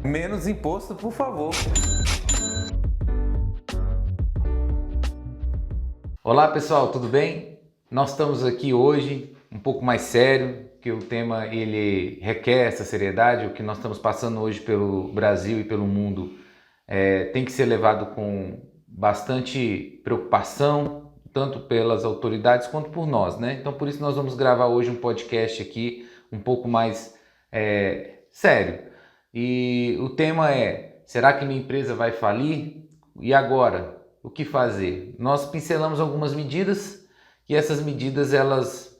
Menos imposto, por favor. Olá pessoal, tudo bem? Nós estamos aqui hoje um pouco mais sério, que o tema ele requer essa seriedade. O que nós estamos passando hoje pelo Brasil e pelo mundo tem que ser levado com bastante preocupação, tanto pelas autoridades quanto por nós, né? Então por isso nós vamos gravar hoje um podcast aqui um pouco mais sério. E o tema é: será que minha empresa vai falir? E agora? O que fazer? Nós pincelamos algumas medidas e essas medidas elas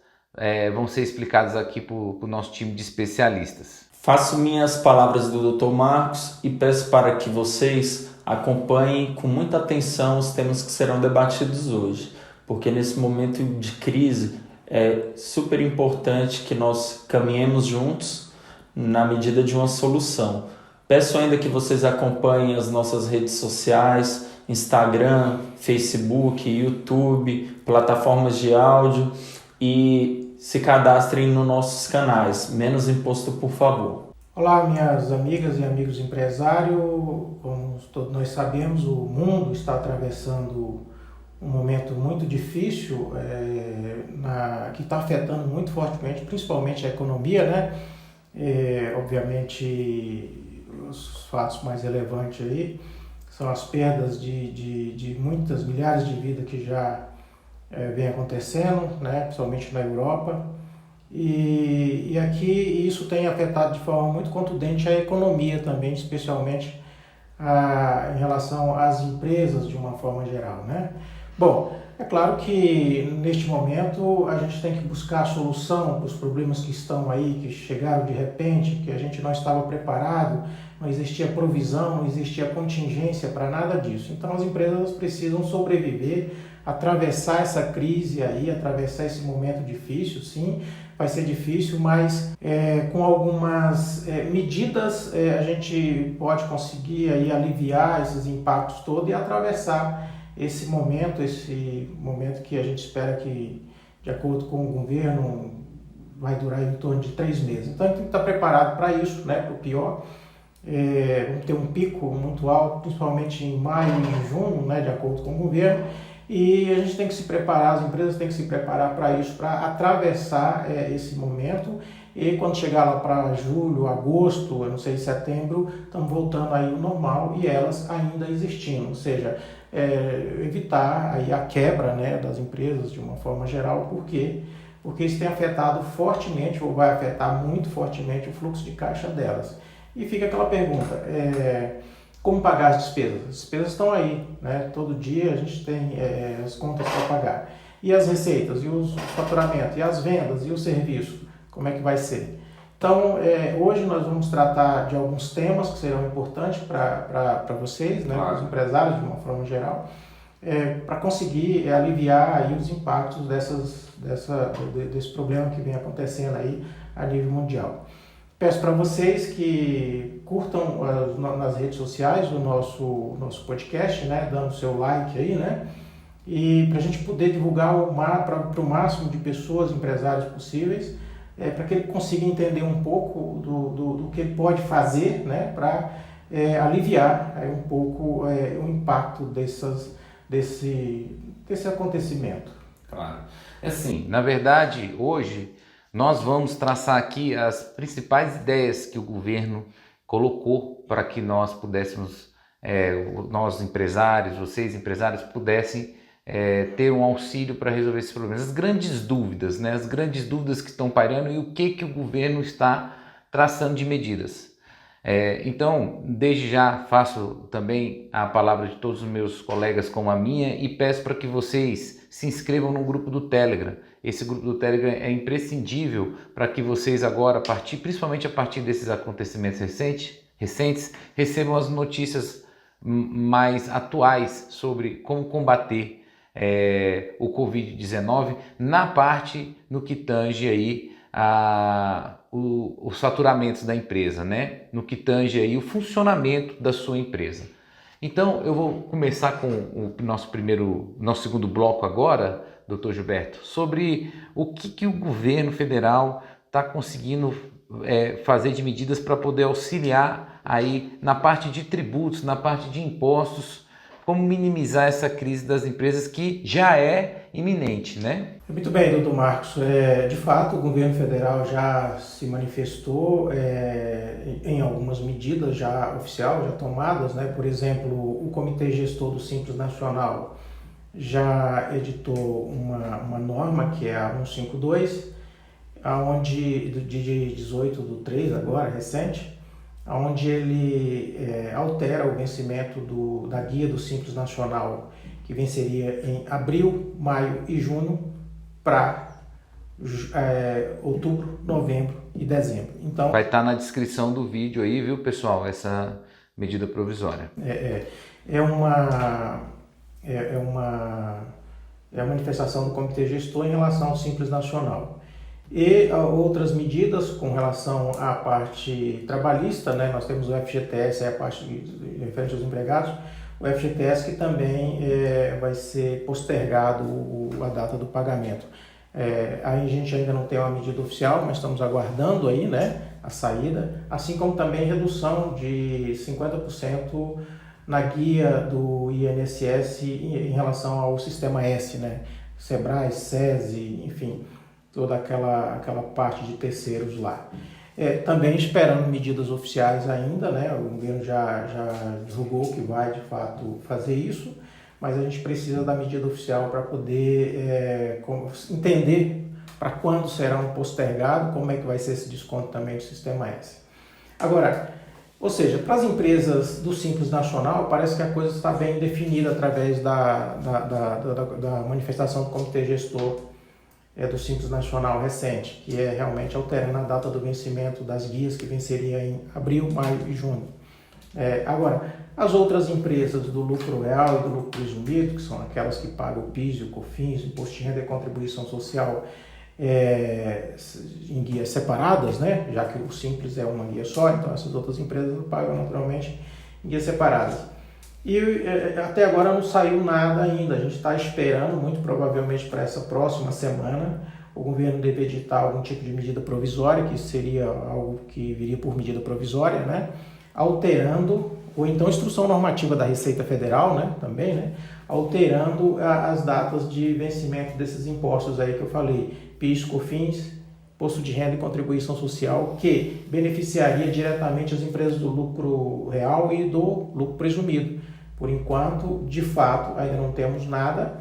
vão ser explicadas aqui para o nosso time de especialistas. Faço minhas palavras do Dr. Marcos e peço para que vocês acompanhem com muita atenção os temas que serão debatidos hoje, porque nesse momento de crise é super importante que nós caminhemos juntos na medida de uma solução. Peço ainda que vocês acompanhem as nossas redes sociais, Instagram, Facebook, YouTube, plataformas de áudio e se cadastrem nos nossos canais. Menos imposto, por favor. Olá, minhas amigas e amigos empresários. Como todos nós sabemos, o mundo está atravessando um momento muito difícil, que está afetando muito fortemente, principalmente a economia, né? Obviamente, os fatos mais relevantes aí são as perdas de muitas milhares de vidas que já vem acontecendo, né? Principalmente na Europa. E aqui isso tem afetado de forma muito contundente a economia também, especialmente em relação às empresas de uma forma geral, né? Bom, é claro que neste momento a gente tem que buscar a solução para os problemas que estão aí, que chegaram de repente, que a gente não estava preparado, não existia provisão, não existia contingência para nada disso. Então as empresas precisam sobreviver, atravessar essa crise aí, atravessar esse momento difícil, sim, vai ser difícil, mas com algumas medidas a gente pode conseguir aí aliviar esses impactos todos e atravessar esse momento que a gente espera que, de acordo com o governo, vai durar em torno de 3 meses. Então a gente tem que estar preparado para isso, né, para o pior. Vamos ter um pico muito alto, principalmente em maio e junho, né, de acordo com o governo. E a gente tem que se preparar, as empresas têm que se preparar para isso, para atravessar esse momento. E quando chegar lá para julho, agosto, eu não sei, setembro, estamos voltando aí ao normal e elas ainda existindo. Ou seja, evitar aí a quebra, né, das empresas de uma forma geral, porque isso tem afetado fortemente, ou vai afetar muito fortemente o fluxo de caixa delas. E fica aquela pergunta, como pagar as despesas? As despesas estão aí, né? Todo dia a gente tem as contas para pagar. E as receitas, e os faturamentos, e as vendas, e o serviço, como é que vai ser? Então, hoje nós vamos tratar de alguns temas que serão importantes para vocês, né? Para os empresários de uma forma geral, para conseguir aliviar aí os impactos desse problema que vem acontecendo aí a nível mundial. Peço para vocês que curtam nas redes sociais o nosso podcast, né, dando o seu like aí, né, e para a gente poder divulgar para o máximo de pessoas, empresários possíveis, para que ele consiga entender um pouco do que ele pode fazer, né, para aliviar um pouco o impacto desse acontecimento. Claro. Assim, na verdade, hoje nós vamos traçar aqui as principais ideias que o governo colocou para que nós pudéssemos, nós empresários, vocês empresários, pudessem ter um auxílio para resolver esses problemas. As grandes dúvidas, né? As grandes dúvidas que estão pairando e o que o governo está traçando de medidas. Então, desde já faço também a palavra de todos os meus colegas como a minha e peço para que vocês se inscrevam no grupo do Telegram. Esse grupo do Telegram é imprescindível para que vocês agora, principalmente a partir desses acontecimentos recentes, recebam as notícias mais atuais sobre como combater o Covid-19 na parte no que tange aí os faturamentos da empresa, né? No que tange aí o funcionamento da sua empresa. Então eu vou começar com o nosso segundo bloco agora, Dr. Gilberto, sobre o que o governo federal está conseguindo fazer de medidas para poder auxiliar aí na parte de tributos, na parte de impostos, como minimizar essa crise das empresas que já é iminente, né? Muito bem, doutor Marcos. De fato, o governo federal já se manifestou em algumas medidas já oficiais, já tomadas, né? Por exemplo, o Comitê Gestor do Simples Nacional já editou uma norma, que é a 152, onde, de 18/3 agora, recente, onde ele altera o vencimento da Guia do Simples Nacional, que venceria em abril, maio e junho, para outubro, novembro e dezembro. Então, vai estar na descrição do vídeo aí, viu, pessoal, essa medida provisória. É uma manifestação do Comitê Gestor em relação ao Simples Nacional. E outras medidas com relação à parte trabalhista, né? Nós temos o FGTS, a parte referente aos empregados, o FGTS que também vai ser postergado a data do pagamento. Aí a gente ainda não tem uma medida oficial, mas estamos aguardando aí, né, a saída, assim como também redução de 50% na guia do INSS em relação ao Sistema S, né? Sebrae, SESI, enfim, toda aquela parte de terceiros lá. Também esperando medidas oficiais ainda, né? O governo já divulgou que vai de fato fazer isso, mas a gente precisa da medida oficial para poder entender para quando será postergado, como é que vai ser esse desconto também do Sistema S. Agora, ou seja, para as empresas do Simples Nacional, parece que a coisa está bem definida através da manifestação do Comitê Gestor do Simples Nacional recente, que é realmente alterando a data do vencimento das guias, que venceria em abril, maio e junho. Agora, as outras empresas do lucro real e do lucro presumido, que são aquelas que pagam o PIS, o COFINS, o Imposto de Renda e Contribuição Social, em guias separadas, né? Já que o Simples é uma guia só, então essas outras empresas pagam naturalmente em guias separadas. E até agora não saiu nada ainda, a gente está esperando, muito provavelmente para essa próxima semana, o governo deve editar algum tipo de medida provisória, que seria algo que viria por medida provisória, né? Alterando, ou então instrução normativa da Receita Federal, né? Também, né? Alterando as datas de vencimento desses impostos aí que eu falei, PIS, COFINS, Imposto de Renda e Contribuição Social, que beneficiaria diretamente as empresas do lucro real e do lucro presumido. Por enquanto, de fato, ainda não temos nada,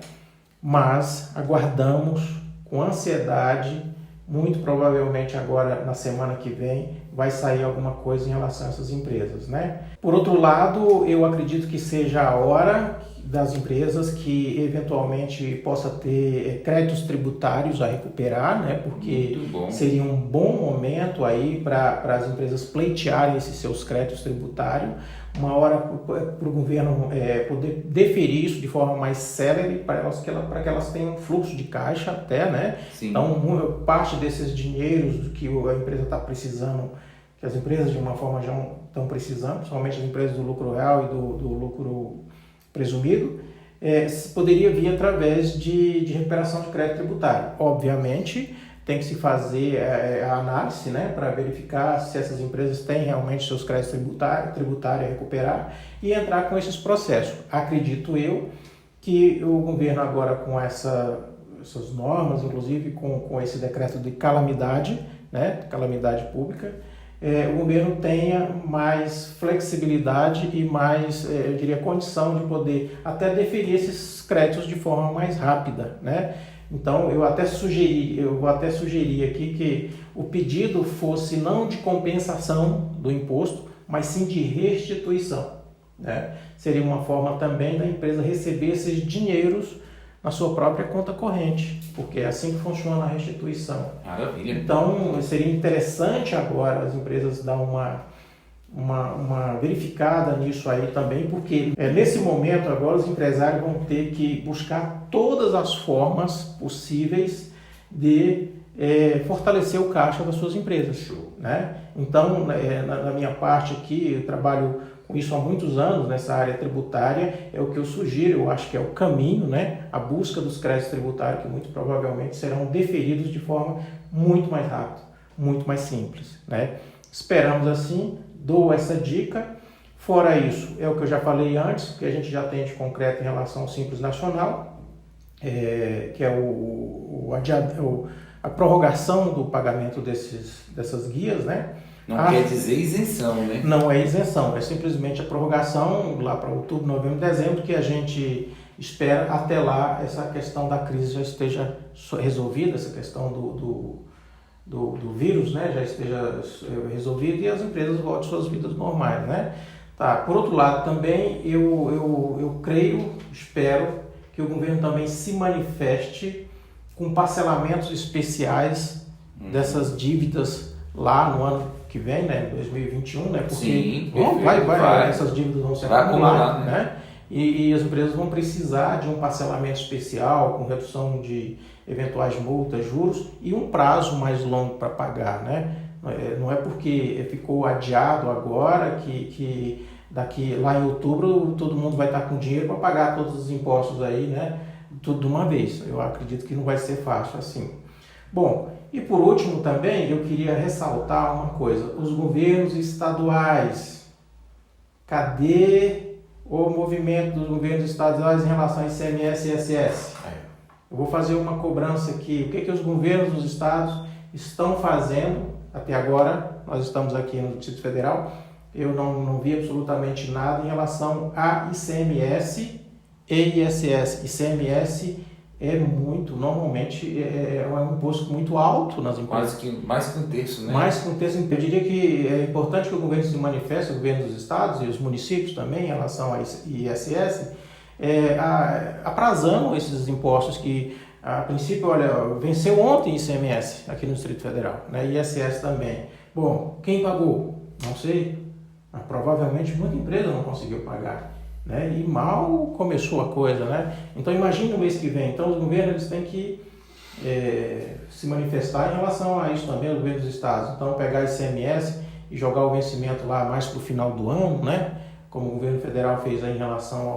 mas aguardamos com ansiedade, muito provavelmente agora na semana que vem vai sair alguma coisa em relação a essas empresas, né? Por outro lado, eu acredito que seja a hora das empresas que eventualmente possa ter créditos tributários a recuperar, né? Porque seria um bom momento aí para as empresas pleitearem esses seus créditos tributários, uma hora para o governo poder deferir isso de forma mais célere para que elas tenham um fluxo de caixa até, né? Sim. Então, parte desses dinheiros que a empresa está precisando, que as empresas de uma forma já estão precisando, principalmente as empresas do lucro real e do lucro presumido, poderia vir através de recuperação de crédito tributário. Obviamente, tem que se fazer a análise, né, para verificar se essas empresas têm realmente seus créditos tributários a recuperar e entrar com esses processos. Acredito eu que o governo agora com essas normas, inclusive com esse decreto de calamidade, né, calamidade pública, o governo tenha mais flexibilidade e mais, eu diria, condição de poder até deferir esses créditos de forma mais rápida, né? Então, eu vou até sugerir aqui que o pedido fosse não de compensação do imposto, mas sim de restituição, né? Seria uma forma também da empresa receber esses dinheiros na sua própria conta corrente, porque é assim que funciona a restituição. Maravilha. Então, seria interessante agora as empresas dar uma verificada nisso aí também, porque nesse momento agora os empresários vão ter que buscar todas as formas possíveis de fortalecer o caixa das suas empresas, né? Então, na minha parte aqui, eu trabalho com isso há muitos anos nessa área tributária, é o que eu sugiro, eu acho que é o caminho, né? A busca dos créditos tributários que muito provavelmente serão deferidos de forma muito mais rápida. muito mais simples, né? Esperamos assim, dou essa dica. Fora isso, é o que eu já falei antes, que a gente já tem de concreto em relação ao Simples Nacional, que é a prorrogação do pagamento dessas guias, né? Não quer dizer isenção, né? Não é isenção, é simplesmente a prorrogação lá para outubro, novembro, dezembro, que a gente espera até lá essa questão da crise já esteja resolvida, essa questão do vírus, né, já esteja resolvida e as empresas voltem às suas vidas normais, né? Tá. Por outro lado, também eu creio, espero que o governo também se manifeste com parcelamentos especiais dessas dívidas lá no ano que vem, né, 2021, né? Porque sim, essas dívidas vão se acumular, né? E as empresas vão precisar de um parcelamento especial com redução de eventuais multas, juros e um prazo mais longo para pagar, né? Não é porque ficou adiado agora que daqui lá em outubro todo mundo vai estar com dinheiro para pagar todos os impostos aí, né? Tudo de uma vez. Eu acredito que não vai ser fácil assim. Bom, e por último também eu queria ressaltar uma coisa: os governos estaduais. Cadê o movimento dos governos estaduais em relação a ICMS e ISS? Eu vou fazer uma cobrança aqui. O que os governos dos estados estão fazendo até agora? Nós estamos aqui no Distrito Federal. Eu não vi absolutamente nada em relação a ICMS e ISS. ICMS normalmente é um imposto muito alto nas empresas. Mais que um terço, né? Mais que um terço. Eu diria que é importante que o governo se manifeste, o governo dos estados e os municípios também, em relação a ISS, aprazando esses impostos que, a princípio, venceu ontem ICMS aqui no Distrito Federal, né? ISS também. Bom, quem pagou? Não sei. Mas, provavelmente muita empresa não conseguiu pagar, né? E mal começou a coisa, né? Então imagine o mês que vem. Então os governos têm que se manifestar em relação a isso também, os governos dos estados. Então pegar ICMS e jogar o vencimento lá mais para o final do ano, né? Como o governo federal fez aí em relação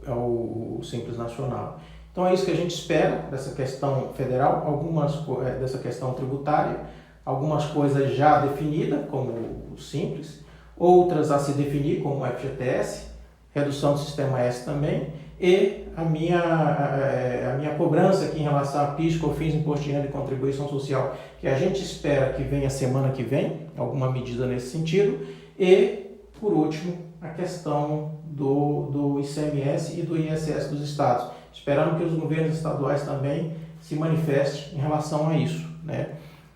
ao Simples Nacional. Então é isso que a gente espera dessa questão federal, dessa questão tributária, algumas coisas já definidas, como o Simples, outras a se definir, como o FGTS, redução do Sistema S também, e a minha cobrança aqui em relação a PIS, COFINS, Imposto de Renda e Contribuição Social, que a gente espera que venha semana que vem, alguma medida nesse sentido, e, por último, a questão do ICMS e do ISS dos estados. Esperamos que os governos estaduais também se manifestem em relação a isso, né?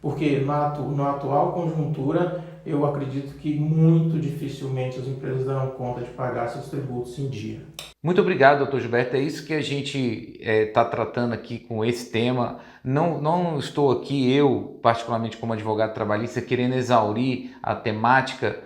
Porque na atual conjuntura, eu acredito que muito dificilmente as empresas darão conta de pagar seus tributos em dia. Muito obrigado, doutor Gilberto. É isso que a gente está tratando aqui com esse tema. Não estou aqui, eu, particularmente como advogado trabalhista, querendo exaurir a temática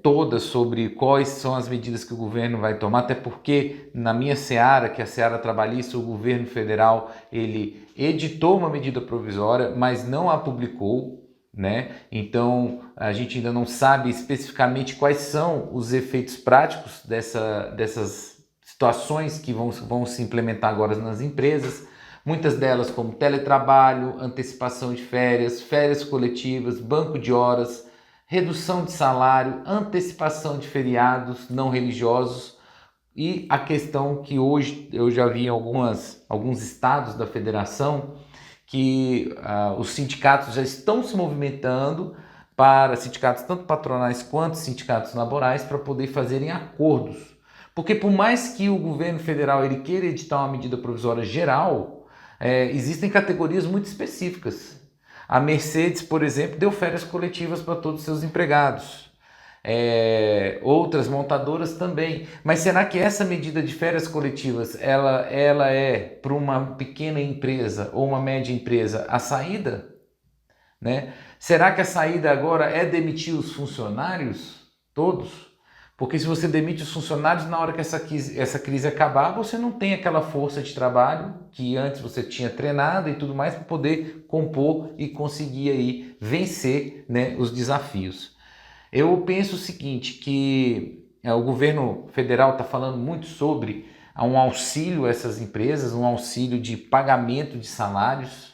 toda sobre quais são as medidas que o governo vai tomar, até porque na minha seara, que é a seara trabalhista, o governo federal ele editou uma medida provisória, mas não a publicou, né? Então a gente ainda não sabe especificamente quais são os efeitos práticos dessas situações que vão se implementar agora nas empresas, muitas delas como teletrabalho, antecipação de férias, férias coletivas, banco de horas, redução de salário, antecipação de feriados não religiosos e a questão que hoje eu já vi em alguns estados da federação que os sindicatos já estão se movimentando para sindicatos tanto patronais quanto sindicatos laborais para poder fazerem acordos. Porque por mais que o governo federal ele queira editar uma medida provisória geral, existem categorias muito específicas. A Mercedes, por exemplo, deu férias coletivas para todos os seus empregados. Outras montadoras também. Mas será que essa medida de férias coletivas ela é para uma pequena empresa ou uma média empresa a saída? Né? Será que a saída agora é demitir os funcionários todos? Porque se você demite os funcionários na hora que essa crise acabar, você não tem aquela força de trabalho que antes você tinha treinado e tudo mais para poder compor e conseguir aí vencer, né, os desafios. Eu penso o seguinte, que o governo federal está falando muito sobre um auxílio a essas empresas, um auxílio de pagamento de salários,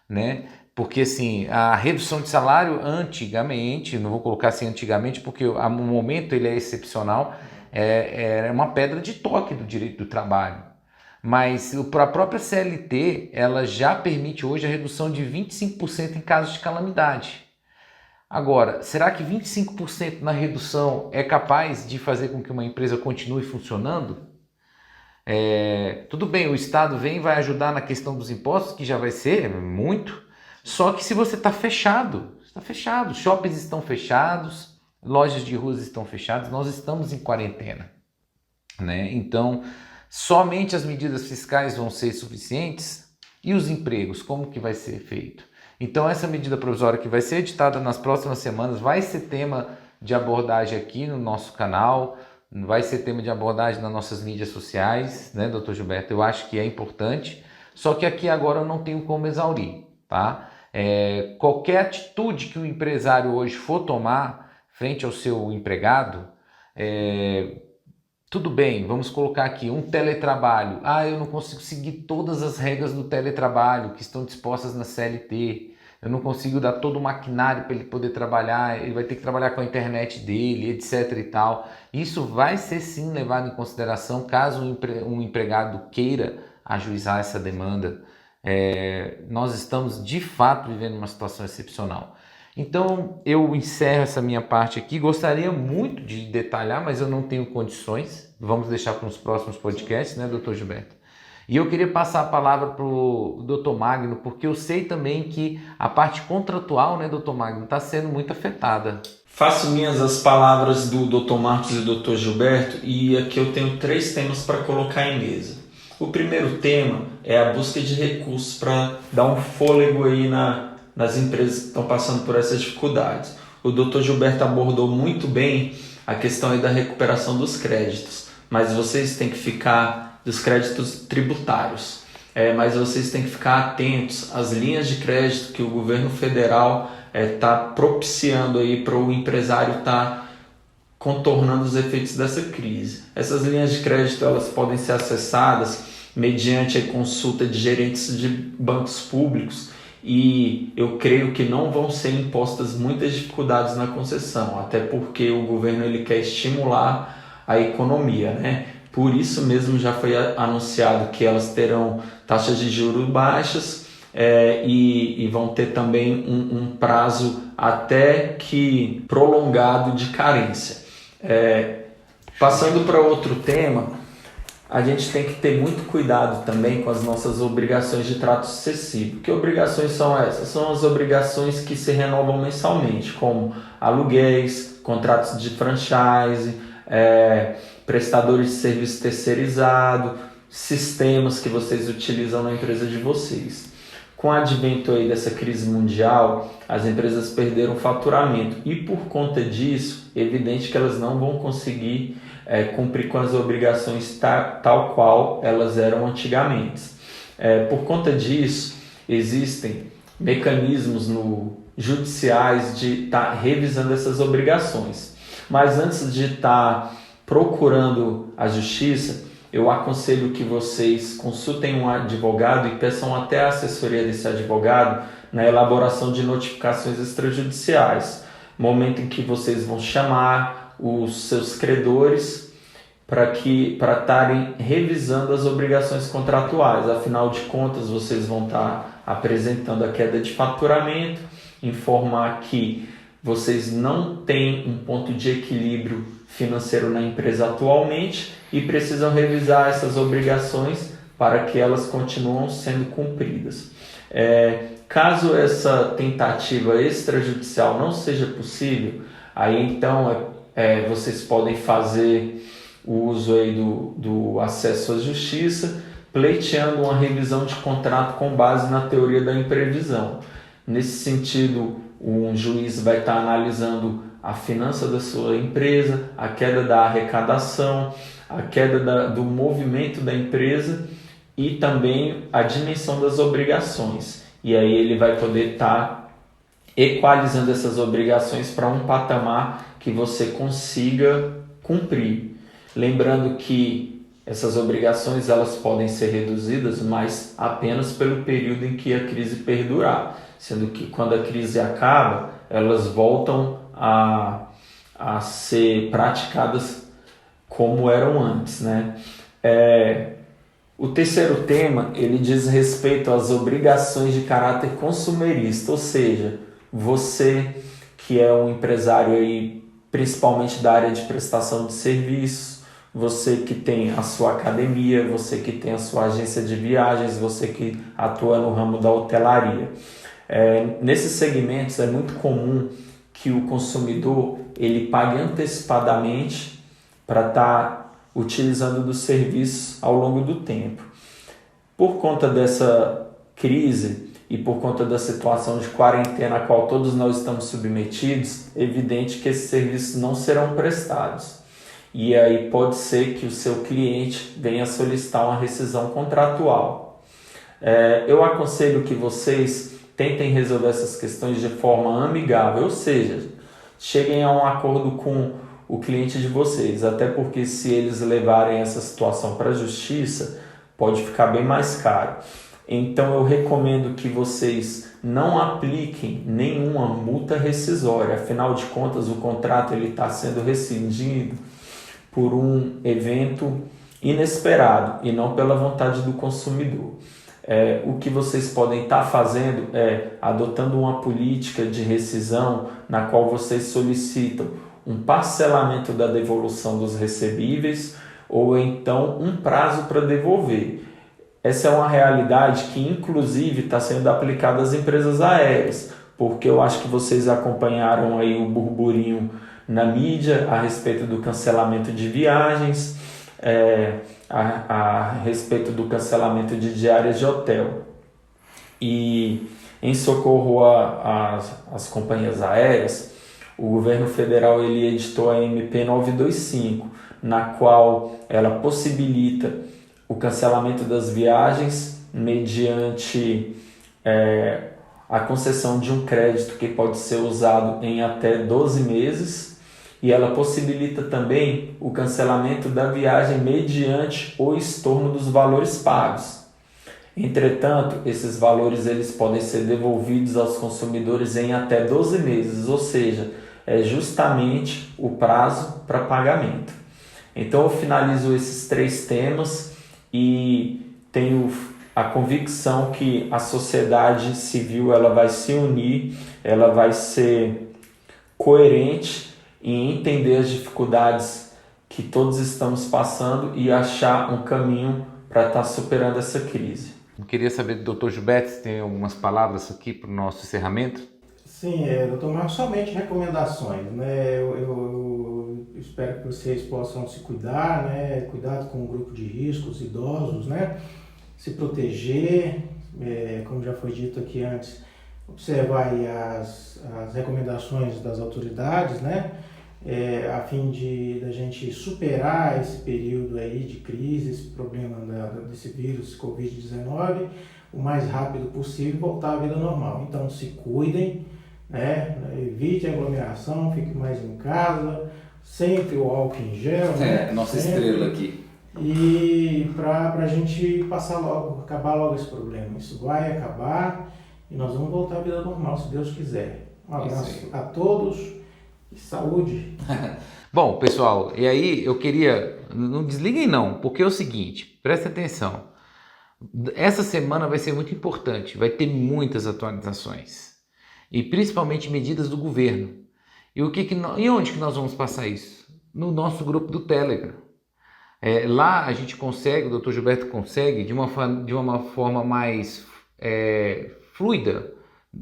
né? Porque assim, a redução de salário antigamente, não vou colocar assim antigamente, porque o momento ele é excepcional, é uma pedra de toque do direito do trabalho. Mas a própria CLT, ela já permite hoje a redução de 25% em casos de calamidade. Agora, será que 25% na redução é capaz de fazer com que uma empresa continue funcionando? Tudo bem, o Estado vem e vai ajudar na questão dos impostos, que já vai ser muito, só que se você está fechado, shoppings estão fechados, lojas de ruas estão fechadas, nós estamos em quarentena, né? Então, somente as medidas fiscais vão ser suficientes e os empregos, como que vai ser feito? Então, essa medida provisória que vai ser editada nas próximas semanas vai ser tema de abordagem aqui no nosso canal, vai ser tema de abordagem nas nossas mídias sociais, né, doutor Gilberto? Eu acho que é importante, só que aqui agora eu não tenho como exaurir, tá? Qualquer atitude que o empresário hoje for tomar frente ao seu empregado, tudo bem, vamos colocar aqui um teletrabalho. Eu não consigo seguir todas as regras do teletrabalho que estão dispostas na CLT. Eu não consigo dar todo o maquinário para ele poder trabalhar, ele vai ter que trabalhar com a internet dele, etc e tal. Isso vai ser sim levado em consideração caso um empregado queira ajuizar essa demanda. Nós estamos de fato vivendo uma situação excepcional. Então eu encerro essa minha parte aqui, gostaria muito de detalhar, mas eu não tenho condições, vamos deixar para os próximos podcasts, né, doutor Gilberto? E eu queria passar a palavra para o doutor Magno, porque eu sei também que a parte contratual, né, doutor Magno, está sendo muito afetada. Faço minhas as palavras do Dr. Marcos e do Dr. Gilberto, e aqui eu tenho 3 temas para colocar em mesa. O primeiro tema é a busca de recursos para dar um fôlego aí nas empresas que estão passando por essas dificuldades. O Dr. Gilberto abordou muito bem a questão aí da recuperação dos créditos, mas vocês têm que ficar dos créditos tributários, mas vocês têm que ficar atentos às linhas de crédito que o governo federal está propiciando aí para o empresário estar contornando os efeitos dessa crise. Essas linhas de crédito elas podem ser acessadas mediante a consulta de gerentes de bancos públicos, e eu creio que não vão ser impostas muitas dificuldades na concessão, até porque o governo ele quer estimular a economia, né? Por isso mesmo já foi anunciado que elas terão taxas de juros baixas e vão ter também um prazo até que prolongado de carência. Passando para outro tema, a gente tem que ter muito cuidado também com as nossas obrigações de trato sucessivo. Que obrigações são essas? São as obrigações que se renovam mensalmente, como aluguéis, contratos de franchise, prestadores de serviço terceirizado, sistemas que vocês utilizam na empresa de vocês. Com o advento aí dessa crise mundial, as empresas perderam faturamento e por conta disso, é evidente que elas não vão conseguir cumprir com as obrigações tal qual elas eram antigamente. Por conta disso, existem mecanismos judiciais de estar revisando essas obrigações. Mas antes de estar procurando a justiça, eu aconselho que vocês consultem um advogado e peçam até a assessoria desse advogado na elaboração de notificações extrajudiciais, momento em que vocês vão chamar os seus credores para estarem revisando as obrigações contratuais. Afinal de contas, vocês vão estar apresentando a queda de faturamento, informar que vocês não têm um ponto de equilíbrio financeiro na empresa atualmente e precisam revisar essas obrigações para que elas continuem sendo cumpridas. Caso essa tentativa extrajudicial não seja possível, aí então vocês podem fazer o uso aí do acesso à justiça, pleiteando uma revisão de contrato com base na teoria da imprevisão. Nesse sentido, um juiz vai estar analisando a finança da sua empresa, a queda da arrecadação, a queda do movimento da empresa e também a dimensão das obrigações. E aí ele vai poder estar equalizando essas obrigações para um patamar que você consiga cumprir. Lembrando que Essas obrigações elas podem ser reduzidas, mas apenas pelo período em que a crise perdurar, sendo que quando a crise acaba, elas voltam a ser praticadas como eram antes, né? O terceiro tema, ele diz respeito às obrigações de caráter consumerista, ou seja, você que é um empresário aí, principalmente da área de prestação de serviços, você que tem a sua academia, você que tem a sua agência de viagens, você que atua no ramo da hotelaria. Nesses segmentos é muito comum que o consumidor ele pague antecipadamente para estar utilizando dos serviços ao longo do tempo. Por conta dessa crise e por conta da situação de quarentena a qual todos nós estamos submetidos, é evidente que esses serviços não serão prestados. E aí pode ser que o seu cliente venha solicitar uma rescisão contratual. Eu aconselho que vocês tentem resolver essas questões de forma amigável, ou seja, cheguem a um acordo com o cliente de vocês, até porque se eles levarem essa situação para a justiça, pode ficar bem mais caro. Então eu recomendo que vocês não apliquem nenhuma multa rescisória, afinal de contas o contrato está sendo rescindido por um evento inesperado e não pela vontade do consumidor. O que vocês podem estar fazendo é adotando uma política de rescisão na qual vocês solicitam um parcelamento da devolução dos recebíveis ou então um prazo para devolver. Essa é uma realidade que inclusive está sendo aplicada às empresas aéreas, porque eu acho que vocês acompanharam aí o burburinho na mídia a respeito do cancelamento de viagens, a respeito do cancelamento de diárias de hotel. E em socorro às companhias aéreas, o governo federal ele editou a MP 925, na qual ela possibilita o cancelamento das viagens mediante a concessão de um crédito que pode ser usado em até 12 meses e ela possibilita também o cancelamento da viagem mediante o estorno dos valores pagos. Entretanto, esses valores eles podem ser devolvidos aos consumidores em até 12 meses, ou seja, é justamente o prazo para pagamento. Então eu finalizo esses 3 temas e tenho a convicção que a sociedade civil ela vai se unir, ela vai ser coerente em entender as dificuldades que todos estamos passando e achar um caminho para estar superando essa crise. Eu queria saber do Dr. Gilberto se tem algumas palavras aqui para o nosso encerramento. Sim, doutor Marcos, somente recomendações, né? Eu espero que vocês possam se cuidar, né? Cuidado com o grupo de risco, os idosos, né? Se proteger, como já foi dito aqui antes, observar aí as recomendações das autoridades, né? A fim da gente superar esse período aí de crise, esse problema desse vírus Covid-19, o mais rápido possível e voltar à vida normal. Então se cuidem, né? Evite a aglomeração, fique mais em casa, sempre o álcool em gel, né? Nossa sempre. Estrela aqui. E para a gente acabar logo esse problema. Isso vai acabar e nós vamos voltar à vida normal, se Deus quiser. Um abraço a todos e saúde. Bom, pessoal, e aí eu queria... Não desliguem não, porque é o seguinte, presta atenção. Essa semana vai ser muito importante, vai ter muitas atualizações. E principalmente medidas do governo. E onde que nós vamos passar isso? No nosso grupo do Telegram. Lá a gente consegue, o Dr. Gilberto consegue, de uma forma mais fluida,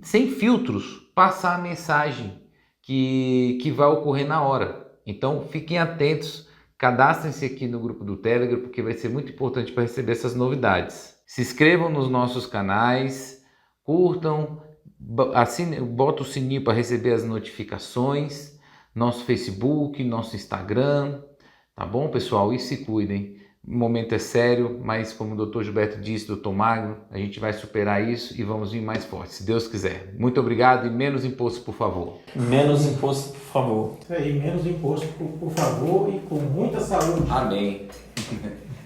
sem filtros, passar a mensagem que vai ocorrer na hora. Então fiquem atentos, cadastrem-se aqui no grupo do Telegram, porque vai ser muito importante para receber essas novidades. Se inscrevam nos nossos canais, curtam, bota o sininho para receber as notificações, nosso Facebook, nosso Instagram, tá bom, pessoal? E se cuidem. O momento é sério, mas como o Dr. Gilberto disse, Dr. Magno, a gente vai superar isso e vamos vir mais forte, se Deus quiser. Muito obrigado e menos imposto, por favor. Menos imposto, por favor. Isso aí, menos imposto, por favor, e com muita saúde. Amém.